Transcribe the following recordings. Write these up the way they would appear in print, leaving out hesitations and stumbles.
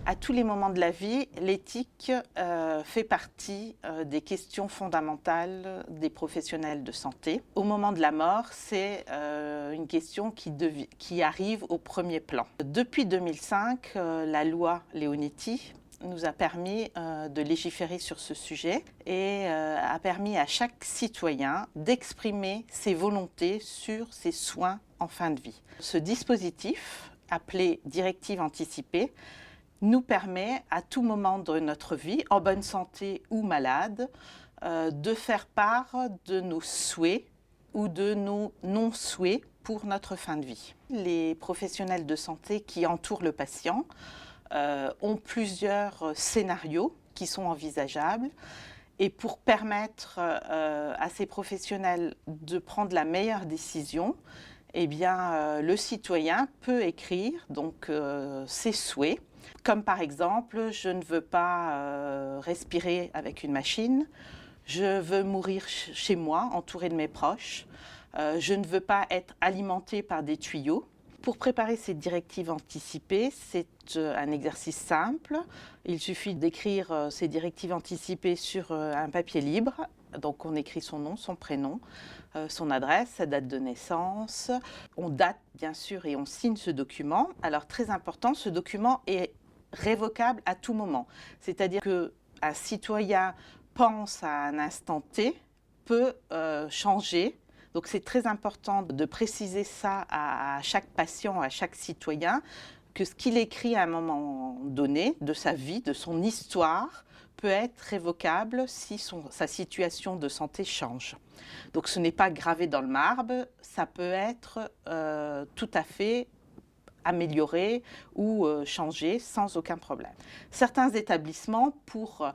À tous les moments de la vie, l'éthique fait partie des questions fondamentales des professionnels de santé. Au moment de la mort, c'est une question qui arrive au premier plan. Depuis 2005, la loi Leonetti nous a permis de légiférer sur ce sujet et a permis à chaque citoyen d'exprimer ses volontés sur ses soins en fin de vie. Ce dispositif, appelé directive anticipée, nous permet à tout moment de notre vie, en bonne santé ou malade, de faire part de nos souhaits ou de nos non-souhaits pour notre fin de vie. Les professionnels de santé qui entourent le patient ont plusieurs scénarios qui sont envisageables. Et pour permettre à ces professionnels de prendre la meilleure décision, eh bien, le citoyen peut écrire donc, ses souhaits, comme par exemple, je ne veux pas respirer avec une machine, je veux mourir chez moi, entouré de mes proches, je ne veux pas être alimenté par des tuyaux. Pour préparer ces directives anticipées, c'est un exercice simple. Il suffit d'écrire ces directives anticipées sur un papier libre. Donc on écrit son nom, son prénom, son adresse, sa date de naissance. On date bien sûr et on signe ce document. Alors très important, ce document est révocable à tout moment. C'est-à-dire qu'un citoyen pense à un instant T, peut changer. Donc c'est très important de préciser ça à chaque patient, à chaque citoyen, que ce qu'il écrit à un moment donné de sa vie, de son histoire, peut être révocable si sa situation de santé change. Donc ce n'est pas gravé dans le marbre, ça peut être tout à fait amélioré ou changé sans aucun problème. Certains établissements, pour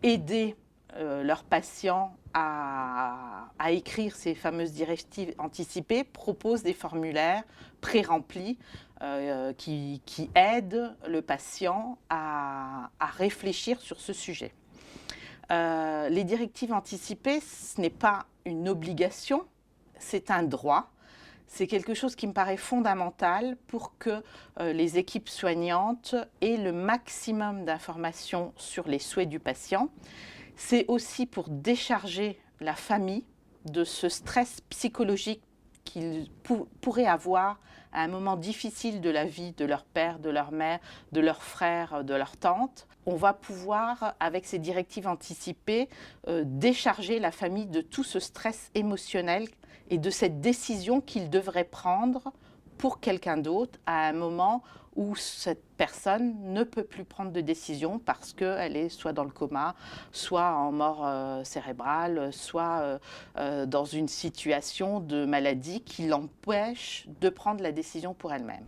aider leurs patients à écrire ces fameuses directives anticipées, proposent des formulaires pré-remplis qui aident le patient à réfléchir sur ce sujet. Les directives anticipées, ce n'est pas une obligation, c'est un droit. C'est quelque chose qui me paraît fondamental pour que les équipes soignantes aient le maximum d'informations sur les souhaits du patient. C'est aussi pour décharger la famille de ce stress psychologique qu'ils pourraient avoir à un moment difficile de la vie de leur père, de leur mère, de leurs frères, de leur tante. On va pouvoir, avec ces directives anticipées, décharger la famille de tout ce stress émotionnel et de cette décision qu'ils devraient prendre pour quelqu'un d'autre à un moment où cette personne ne peut plus prendre de décision parce qu'elle est soit dans le coma, soit en mort cérébrale, soit dans une situation de maladie qui l'empêche de prendre la décision pour elle-même.